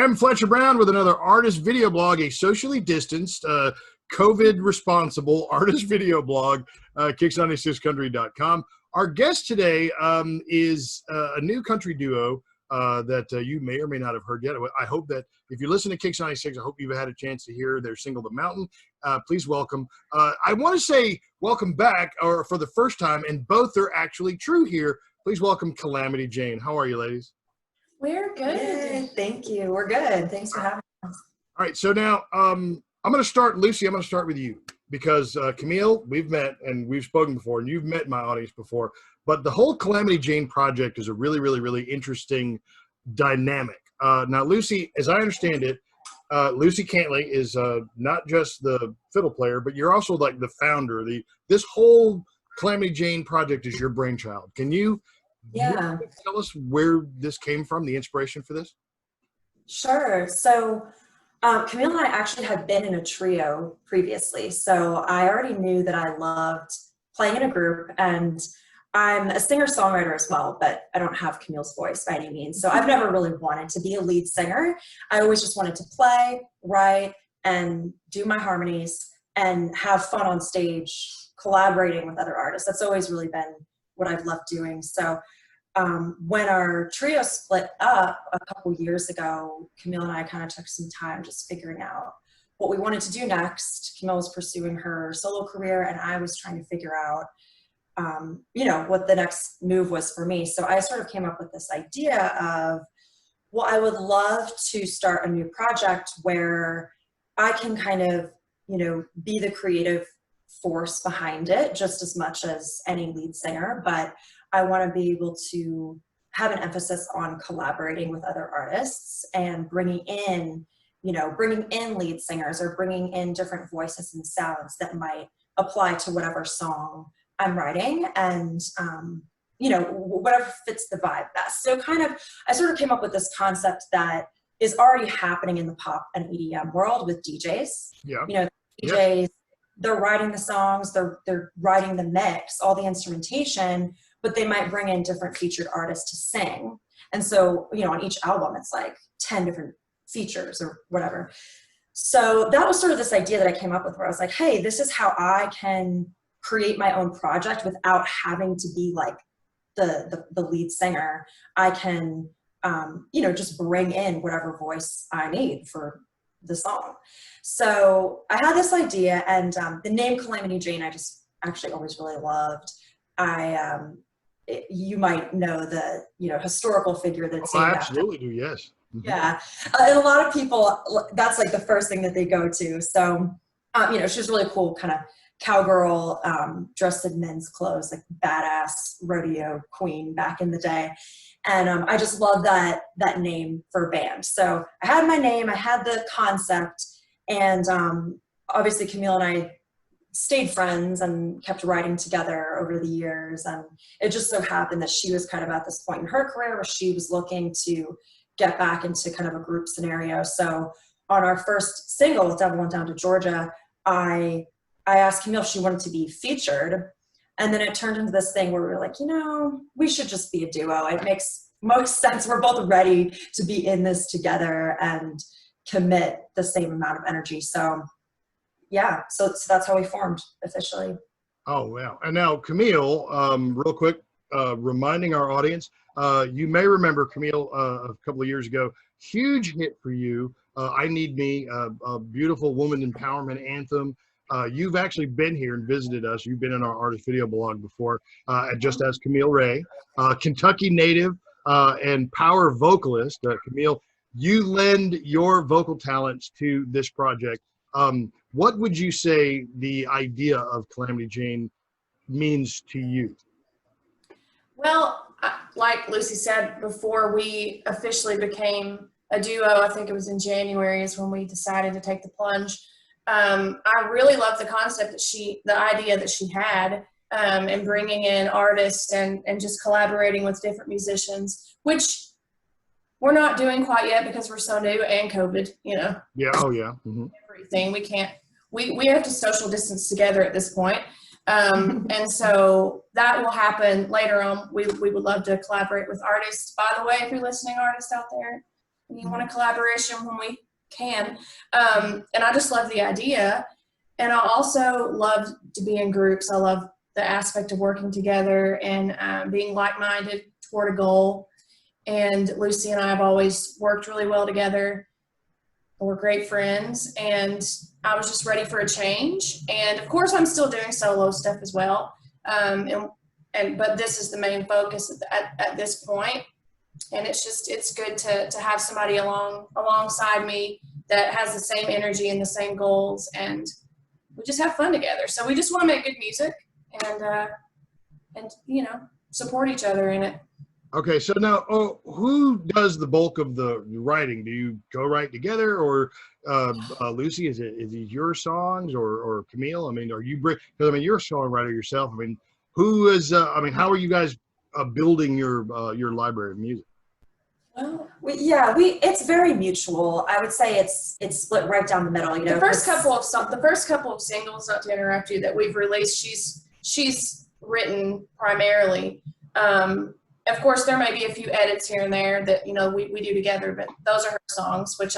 I'm Fletcher Brown with another artist video blog, a socially distanced, COVID responsible artist video blog, kicks96country.com. Our guest today is a new country duo that you may or may not have heard yet. I hope that if you listen to Kicks 96, I hope you've had a chance to hear their single, The Mountain. Please welcome. I want to say welcome back, or for the first time, and both are actually true here. Please welcome Calamity Jane. How are you, ladies? We're good. Yay, thank you. We're good. Thanks for having us. All right. So now I'm going to start, Lucy, I'm going to start with you because Camille, we've met and we've spoken before, and you've met my audience before. But the whole Calamity Jane project is a really, really, really interesting dynamic. Now, Lucy, as I understand it, Lucy Cantley is not just the fiddle player, but you're also like the founder. This whole Calamity Jane project is your brainchild. Can you tell us where this came from, the inspiration for this? Sure. So Camille and I actually had been in a trio previously. So I already knew that I loved playing in a group, and I'm a singer-songwriter as well, but I don't have Camille's voice by any means. So I've never really wanted to be a lead singer. I always just wanted to play, write, and do my harmonies and have fun on stage, collaborating with other artists. That's always really been what I've loved doing. So when our trio split up a couple years ago, Camille and I kind of took some time just figuring out what we wanted to do next. Camille was pursuing her solo career, and I was trying to figure out what the next move was for me. So I sort of came up with this idea of, well, I would love to start a new project where I can kind of, be the creative force behind it just as much as any lead singer, but I want to be able to have an emphasis on collaborating with other artists and bringing in lead singers or bringing in different voices and sounds that might apply to whatever song I'm writing, and whatever fits the vibe best. So I sort of came up with this concept that is already happening in the pop and EDM world with DJs. Yeah. DJs, they're writing the songs, they're writing the mix, all the instrumentation, but they might bring in different featured artists to sing. And so, on each album, it's like 10 different features or whatever. So that was sort of this idea that I came up with, where I was like, hey, this is how I can create my own project without having to be like the lead singer. I can, just bring in whatever voice I need for the song. So I had this idea, and the name Calamity Jane, I just actually always really loved. You might know the historical figure that's I absolutely do, yes. Mm-hmm. Yeah, and a lot of people, that's like the first thing that they go to. So she was really cool, kind of cowgirl, dressed in men's clothes, like badass rodeo queen back in the day. And I just love that name for a band. So I had my name, I had the concept, and obviously Camille and I stayed friends and kept writing together over the years. And it just so happened that she was kind of at this point in her career where she was looking to get back into kind of a group scenario. So on our first single, Devil Went Down to Georgia, I asked Camille if she wanted to be featured. And then it turned into this thing where we were like, we should just be a duo. It makes most sense. We're both ready to be in this together and commit the same amount of energy. So yeah, so that's how we formed officially. Oh, wow. And now, Camille, real quick, reminding our audience, you may remember, Camille, a couple of years ago, huge hit for you, I Need Me, a beautiful woman empowerment anthem. You've actually been here and visited us. You've been in our artist video blog before, just as Camille Ray, Kentucky native and power vocalist. Camille, you lend your vocal talents to this project. What would you say the idea of Calamity Jane means to you? Well, like Lucy said, before we officially became a duo, I think it was in January is when we decided to take the plunge. I really love the concept the idea that she had, and bringing in artists and just collaborating with different musicians, which we're not doing quite yet because we're so new and COVID, Yeah. Oh yeah. Mm-hmm. Everything. We have to social distance together at this point. And so that will happen later on. We would love to collaborate with artists. By the way, if you're listening, artists out there, and you want a collaboration when we can. And I just love the idea. And I also love to be in groups. I love the aspect of working together and being like-minded toward a goal. And Lucy and I have always worked really well together. We're great friends, and I was just ready for a change. And of course, I'm still doing solo stuff as well. But this is the main focus at this point. And it's good to have somebody alongside me that has the same energy and the same goals, and we just have fun together. So we just want to make good music and support each other in it. Okay, so now, who does the bulk of the writing? Do you go write together, or Lucy, is it your songs, or Camille? I mean, are you, because I mean, you're a songwriter yourself. I mean, who is? I mean, how are you guys building your library of music? Well, it's very mutual. I would say it's split right down the middle. You know, the first couple of singles, not to interrupt you, that we've released, she's written primarily. Of course, there may be a few edits here and there that we do together, but those are her songs, which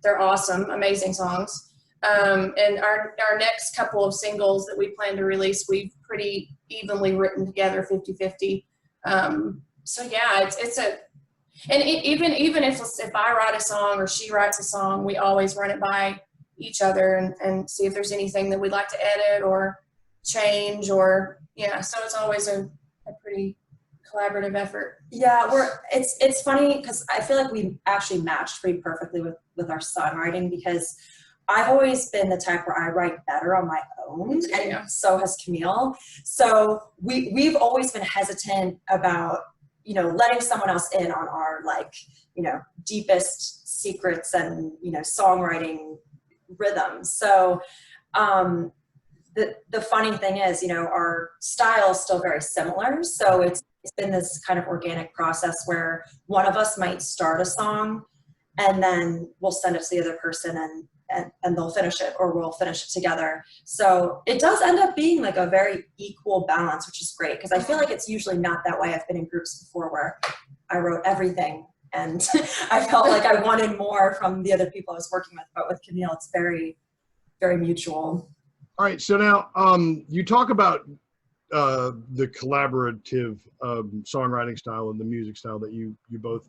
they're awesome, amazing songs. And our next couple of singles that we plan to release, we've pretty evenly written together, 50-50. So yeah, even if I write a song or she writes a song, we always run it by each other and see if there's anything that we'd like to edit or change, or so it's always a pretty collaborative effort. Yeah, it's funny because I feel like we actually matched pretty perfectly with our songwriting, because I've always been the type where I write better on my own, and so has Camille. So we've always been hesitant about letting someone else in on our deepest secrets and songwriting rhythms. So the funny thing is, our style is still very similar. So it's been this kind of organic process where one of us might start a song and then we'll send it to the other person and they'll finish it, or we'll finish it together. So it does end up being like a very equal balance, which is great, because I feel like it's usually not that way. I've been in groups before where I wrote everything and I felt like I wanted more from the other people I was working with. But with Camille, it's very, very mutual. All right, so now you talk about the collaborative songwriting style and the music style that you both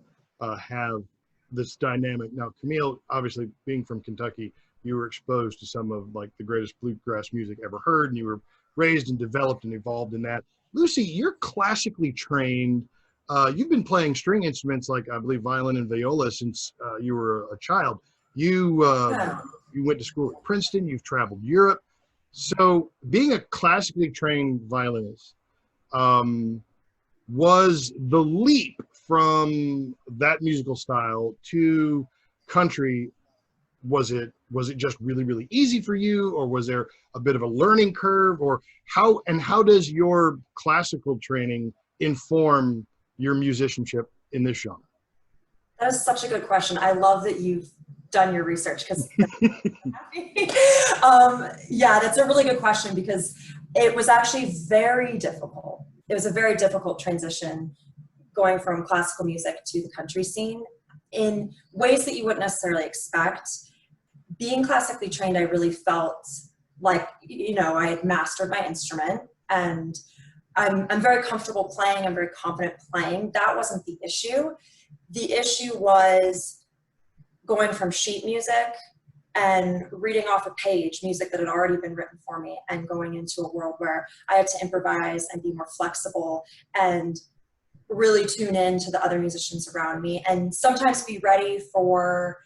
have this dynamic. Now, Camille, obviously being from Kentucky, you were exposed to some of like the greatest bluegrass music ever heard, and you were raised and developed and evolved in that. Lucy, you're classically trained. You've been playing string instruments like, I believe, violin and viola since you were a child. You went to school at Princeton. You've traveled Europe. So being a classically trained violinist, was the leap from that musical style to country, was it just really, really easy for you, or was there a bit of a learning curve, or how does your classical training inform your musicianship in this genre? That is such a good question. I love that you've done your research, because yeah, that's a really good question, because it was actually very difficult. It was a very difficult transition going from classical music to the country scene in ways that you wouldn't necessarily expect. Being classically trained, I really felt like, I had mastered my instrument, and I'm very comfortable playing. I'm very confident playing. That wasn't the issue. The issue was going from sheet music and reading off a page, music that had already been written for me, and going into a world where I had to improvise and be more flexible and really tune in to the other musicians around me, and sometimes be ready for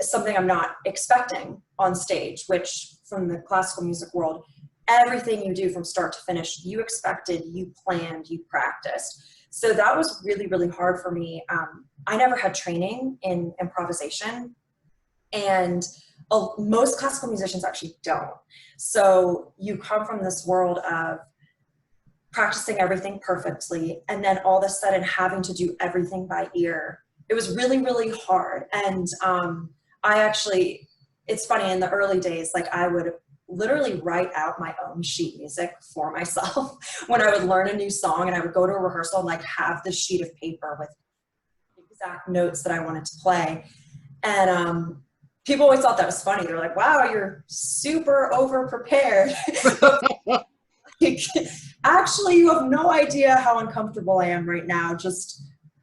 something I'm not expecting on stage, which from the classical music world, everything you do from start to finish, you expected, you planned, you practiced. So that was really, really hard for me. I never had training in improvisation, and most classical musicians actually don't. So you come from this world of practicing everything perfectly, and then all of a sudden having to do everything by ear. It was really, really hard. And it's funny, in the early days, like I would literally write out my own sheet music for myself when I would learn a new song, and I would go to a rehearsal and like have this sheet of paper with exact notes that I wanted to play. And people always thought that was funny. They're like, wow, you're super over-prepared. Actually, you have no idea how uncomfortable I am right now just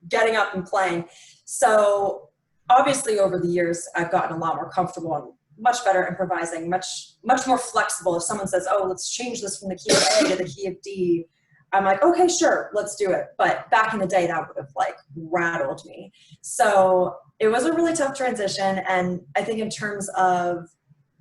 getting up and playing. So obviously over the years, I've gotten a lot more comfortable and much better improvising, much more flexible. If someone says, oh, let's change this from the key of A to the key of D, I'm like, okay, sure, let's do it. But back in the day, that would have like rattled me. So it was a really tough transition. And I think in terms of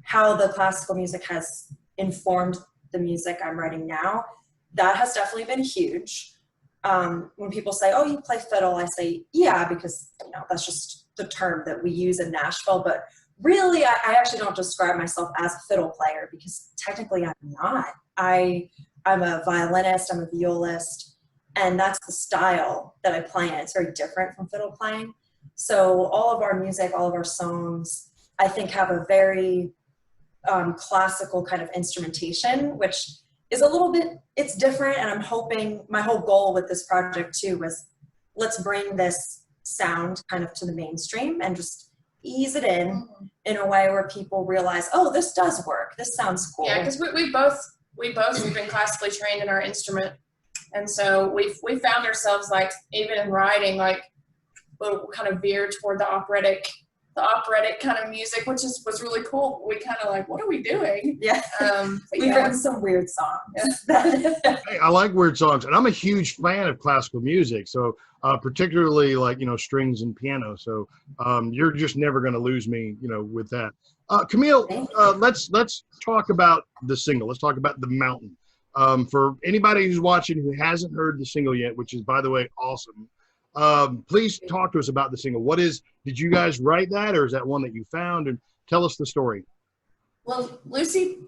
how the classical music has informed the music I'm writing now, that has definitely been huge. When people say, oh, you play fiddle, I say, yeah, because that's just the term that we use in Nashville. But really, I actually don't describe myself as a fiddle player because technically I'm not. I'm a violinist, I'm a violist, and that's the style that I play in. It's very different from fiddle playing. So all of our music, all of our songs, I think have a very classical kind of instrumentation, which is a little bit, it's different. And I'm hoping, my whole goal with this project too was, let's bring this sound kind of to the mainstream and just ease it in a way where people realize, oh, this does work. This sounds cool. Yeah, because we both have been classically trained in our instrument. And so we found ourselves like, even in writing, like little kind of veered toward the operatic kind of music, which was really cool. We kind of like, what are we doing? Yeah. We've written some weird songs. Hey, I like weird songs, and I'm a huge fan of classical music. So particularly like, strings and piano. So you're just never going to lose me, with that. Camille, let's talk about the single. Let's talk about The Mountain. For anybody who's watching who hasn't heard the single yet, which is, by the way, awesome. Please talk to us about the single. Did you guys write that, or is that one that you found? And tell us the story. Well, Lucy,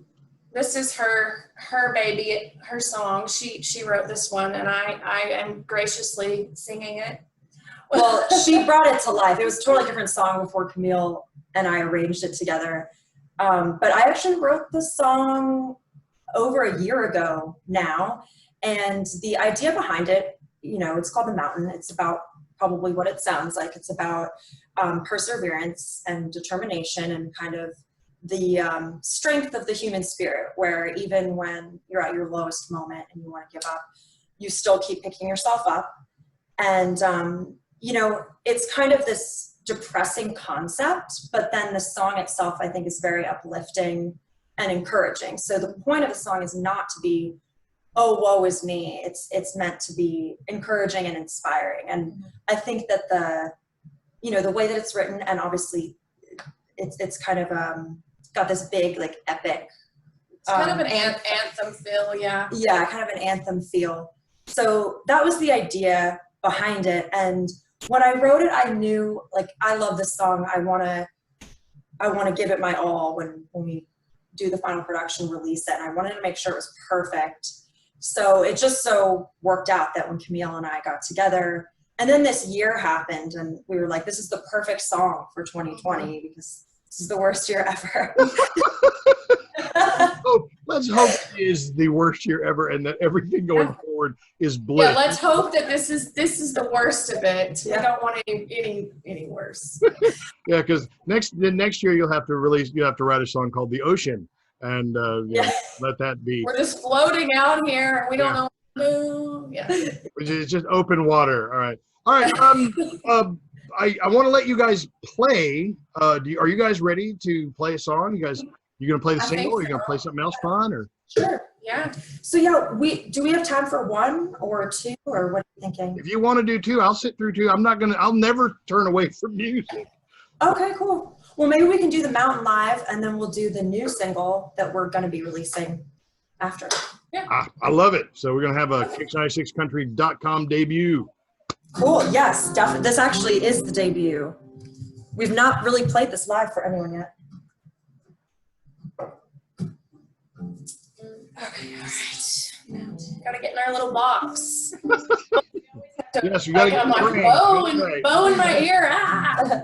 this is her baby, her song. She wrote this one, and I am graciously singing it. Well, she brought it to life. It was a totally different song before Camille and I arranged it together. But I actually wrote the song over a year ago now. And the idea behind it, it's called The Mountain. It's about probably what it sounds like. It's about perseverance and determination and kind of the strength of the human spirit, where even when you're at your lowest moment and you want to give up, you still keep picking yourself up. And, it's kind of this depressing concept, but then the song itself, I think, is very uplifting and encouraging. So the point of the song is not to be, oh, woe is me. It's meant to be encouraging and inspiring. And I think that the way that it's written, and obviously it's kind of got this big, like, epic. It's kind of an anthem feel, yeah. Yeah, kind of an anthem feel. So that was the idea behind it. And when I wrote it, I knew, like, I love this song. I want to give it my all when we do the final production, release it. And I wanted to make sure it was perfect. So it just so worked out that when Camille and I got together, and then this year happened, and we were like, this is the perfect song for 2020 because this is the worst year ever. Oh, let's hope it is the worst year ever, and that everything going forward is bliss. Yeah, let's hope that this is the worst of it. Yeah. We don't want any worse. Yeah, because next year you have to write a song called The Ocean, and let that be. We're just floating out here, and we don't know what to do. Yeah, it's just open water. All right. I want to let you guys play. Are you guys ready to play a song? You gonna play the single, or you gonna play something else fun, or? Sure. Yeah. So yeah, do we have time for one or two, or what are you thinking? If you want to do two, I'll sit through two. I'll never turn away from music. Okay, cool. Well, maybe we can do The Mountain live, and then we'll do the new single that we're gonna be releasing after. Yeah. I love it. So we're gonna have a Kicks96country.com debut. Cool. Yes, definitely. This actually is the debut. We've not really played this live for anyone yet. Okay, all right. Gotta get in our little box. Yes, you gotta get I'm like, bow in my ear. Ah.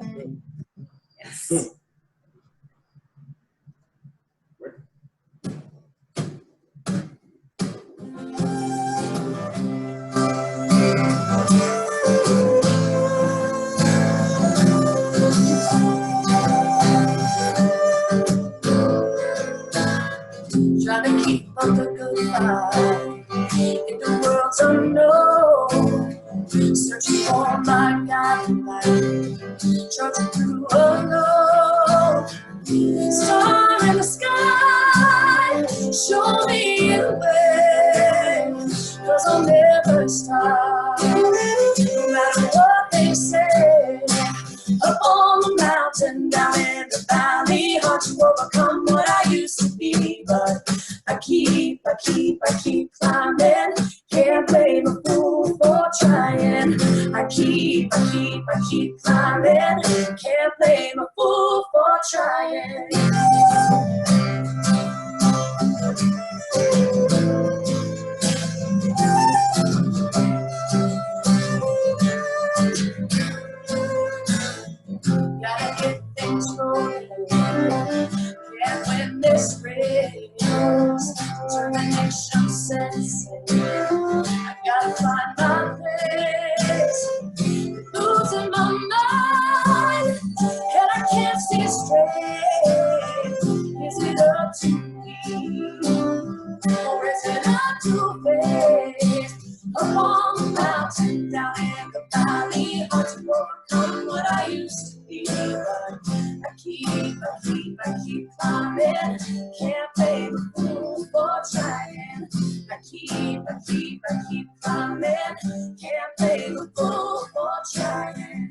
Yes. I've got the light, trudging through alone. Star in the sky, show me the way, 'cause I'll never stop, no matter what they say. Up on the mountain, down in the valley, hard to overcome what I used to be. But I keep climbing, can't blame a fool for trying. I keep climbing, can't blame a fool for trying. Gotta get things rolling, can't win this race. Determination sets in, I gotta find my place. Losing my mind, and I can't see straight. Is it up to me, or is it up to fate? Up on the mountain, down in the valley, hard to overcome what I used to be. But I keep climbing, can't blame a fool for trying. I keep climbing, can't blame a fool for trying.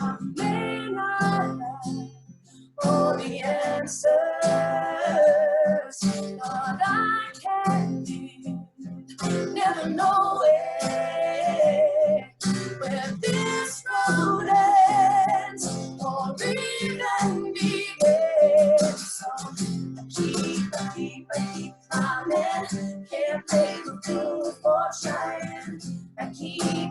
I may not have all the answers, but I can never know it. Where this road ends, or even begins. So I keep climbing, can't blame a fool for trying. I keep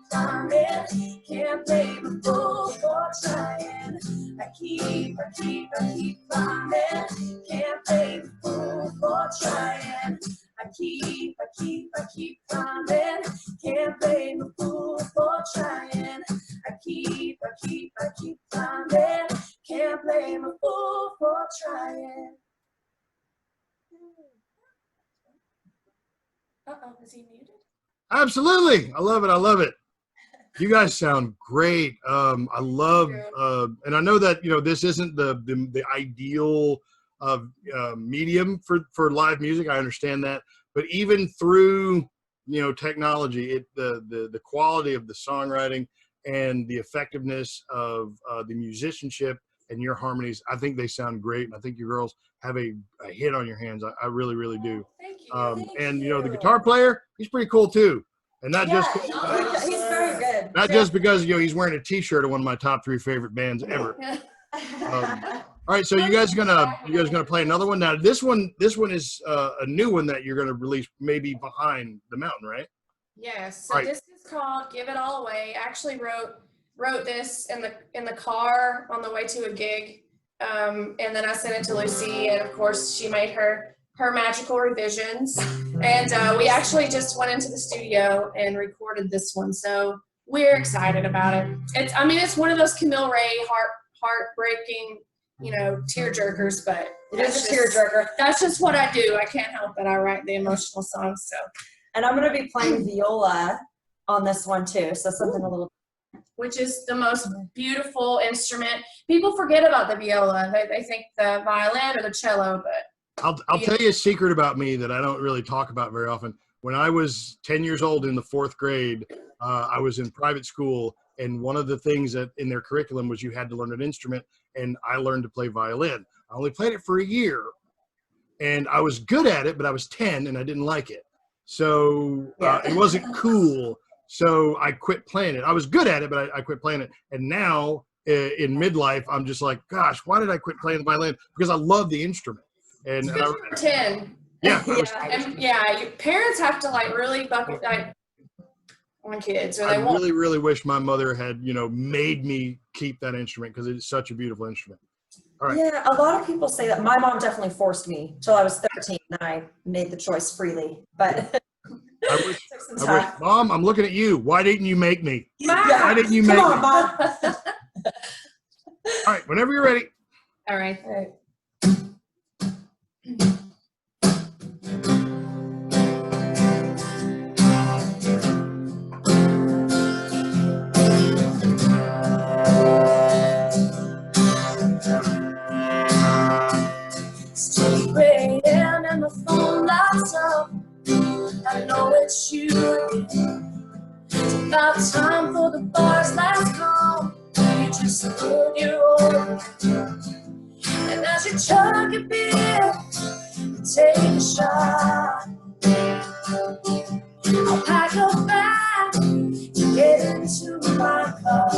climbing, can't blame a fool for trying. I keep climbing, can't blame a fool for trying. I keep climbing, can't blame a fool for trying. I keep climbing, can't blame a fool for trying. Uh-oh, is he muted? Absolutely. I love it. I love it. You guys sound great. I love, and I know that, this isn't the ideal medium for live music. I understand that, but even through, technology, the quality of the songwriting and the effectiveness of the musicianship and your harmonies, I think they sound great. And I think you girls have a hit on your hands. I really, really do. Thank you. And the guitar player, he's pretty cool too. And not just he's very good. not just because he's wearing a T-shirt of one of my top 3 favorite bands ever. All right, so you guys gonna play another one now. This one is a new one that you're gonna release maybe behind the mountain, right? Yes. So this is called "Give It All Away." I actually wrote this in the car on the way to a gig, and then I sent it to Lucy, and of course she made her magical revisions, and we actually just went into the studio and recorded this one. So we're excited about it. It's one of those Camille Ray heartbreaking, tear jerkers, but it is a tear jerker. That's just what I do. I can't help it. I write the emotional songs. So, and I'm going to be playing viola on this one too. So something a little. Which is the most beautiful instrument. People forget about the viola. They think the violin or the cello, but I'll tell you a secret about me that I don't really talk about very often. When I was 10 years old in the 4th grade, I was in private school, and one of the things that in their curriculum was you had to learn an instrument, and I learned to play violin. I only played it for a year, and I was good at it, but I was 10 and I didn't like it. So it wasn't cool. So I quit playing it. I was good at it, but I quit playing it. And now in midlife, I'm just like, gosh, why did I quit playing the violin? Because I love the instrument. And you were 10. Yeah. Your parents have to really buckle on kids. Or I really, really wish my mother had, made me keep that instrument because it's such a beautiful instrument. All right. Yeah, a lot of people say that. My mom definitely forced me till I was 13, and I made the choice freely. But I wish, Mom, I'm looking at you. Why didn't you make me? Yeah. Why didn't you make Come on, me? Mom. All right, whenever you're ready. All right. It's 2 a.m. and the phone lights up. I know it's you again. It's about time for the bar's last call. You just put your order in. And as you chug a beer, you take a shot. I'll pack a bag to get into my car.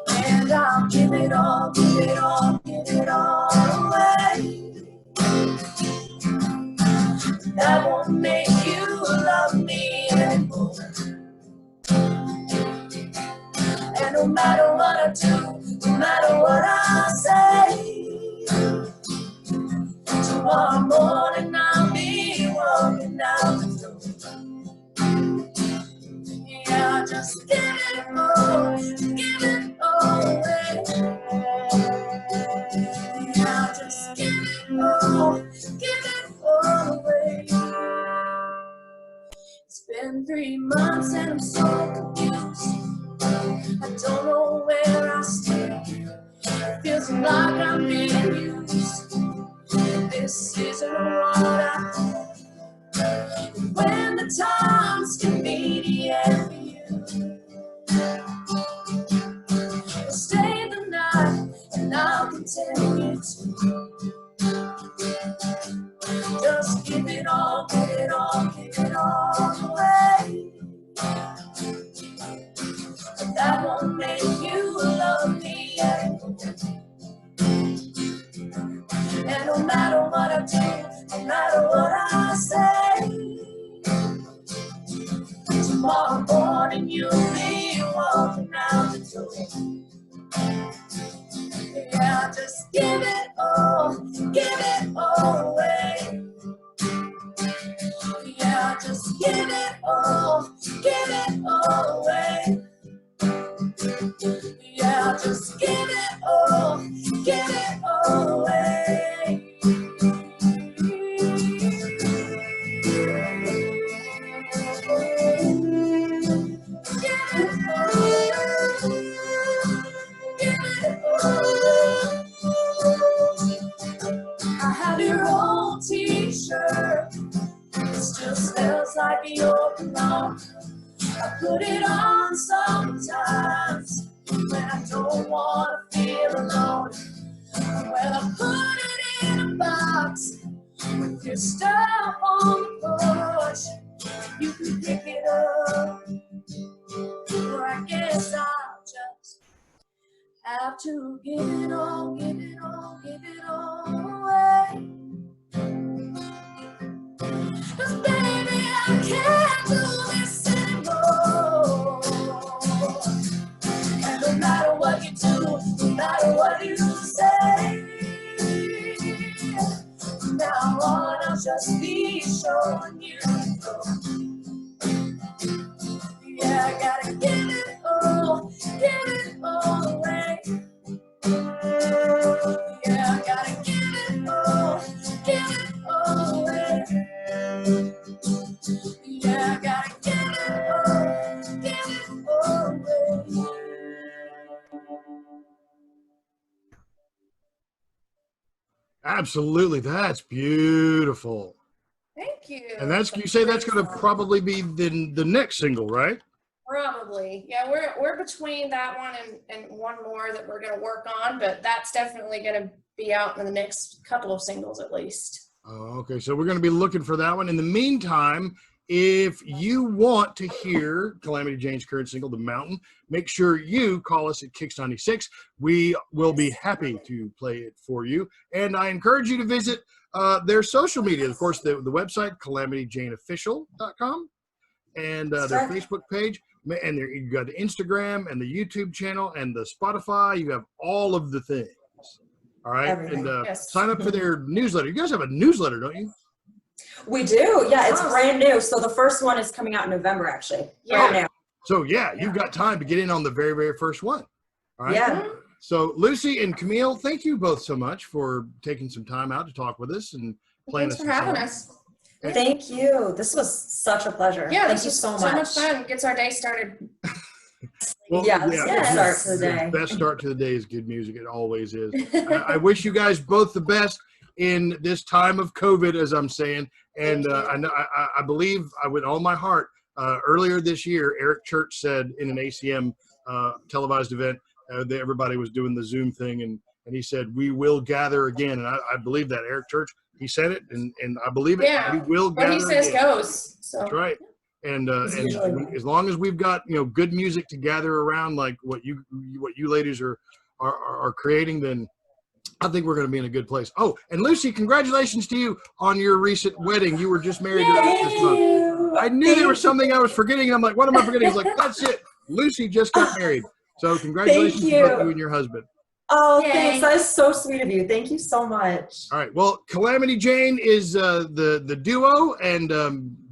And I'll give it all, give it all, give it all away. That won't make you love me anymore. And no matter what I do, no matter what I say, tomorrow morning I'll be walking out the door. Yeah, just give it all away. Yeah, just give it all away. It's been 3 months and I'm so confused. I don't know where I stand. It feels like I'm being used. This isn't what I thought. When the time's convenient for you, we'll stay the night and I'll continue to. Just give it all, give it all, give it all away. But that won't make you love me anymore. And no matter what I do, no matter what I say, tomorrow morning you'll be walking out the door. Yeah, just give it all away. Yeah, just give it all away. Yeah, just give it all away. I have your old t-shirt. It still smells like your cologne. I put it on sometimes when I don't want to feel alone. Well, I put it in a box with your stuff on the porch. You can pick it up, or I guess I'll just have to give it all, give it all, give it all away. 'Cause baby, I can't do this anymore. And no matter what you do, no matter what you say, from now on I'll just be showing you. Yeah, I gotta give it all away. Yeah, I gotta give it all away. Yeah, I gotta give it all away. Absolutely, that's beautiful. Thank you. And that's, you say that's going to probably be the next single, right? Probably. Yeah, we're between that one and one more that we're gonna work on, but that's definitely gonna be out in the next couple of singles at least. Oh, okay, so we're going to be looking for that one. In the meantime, if you want to hear Calamity Jane's current single, The Mountain, make sure you call us at Kicks 96. We will be happy to play it for you. And I encourage you to visit their social media. Of course, the website, calamityjaneofficial.com, and their Facebook page. and there, you got the Instagram and the YouTube channel and the Spotify. You have all of the things. All right. Everything. And Yes. sign up for their newsletter. You guys have a newsletter, don't you? We do. Yeah, it's Awesome. brand new. So the first one is coming out in November, actually. Yeah. Right now. So yeah, you've got time to get in on the very, very first one. All right. Yeah. So Lucy and Camille, thank you both so much for taking some time out to talk with us and playing Thanks us for some having songs. us. Thank you. This was such a pleasure. Yeah, Thank this you is so so much much. fun. Gets our day started. Well, Yeah, this is a good start to the day. Best start to the day is good music. It always is. I wish you guys both the best in this time of COVID, as I'm saying. And Thank you. I believe, with all my heart, earlier this year, Eric Church said in an ACM televised event that everybody was doing the Zoom thing, and he said, "We will gather again." And I believe that. Eric Church, he said it, and I believe it. Yeah. We will What gather he says again. goes. So That's right. And usually right. as long as we've got good music to gather around, like what you ladies are creating, then I think we're going to be in a good place. Oh, and Lucy, congratulations to you on your recent wedding. You were just married this month. I knew there was something I was forgetting. I'm like, what am I forgetting? He's like, that's it. Lucy just got married. So congratulations to both you and your husband. Oh, Yay. thanks. That is so sweet of you. Thank you so much. All right. Well, Calamity Jane is the duo, and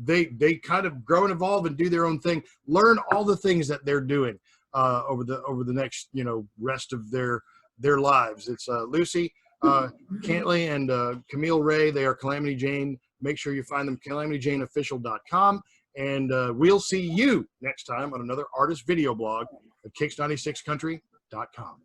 they kind of grow and evolve and do their own thing. Learn all the things that they're doing over the next rest of their lives. It's Lucy Cantley and Camille Ray. They are Calamity Jane. Make sure you find them calamityjaneofficial.com, and we'll see you next time on another artist video blog at kicks96country.com.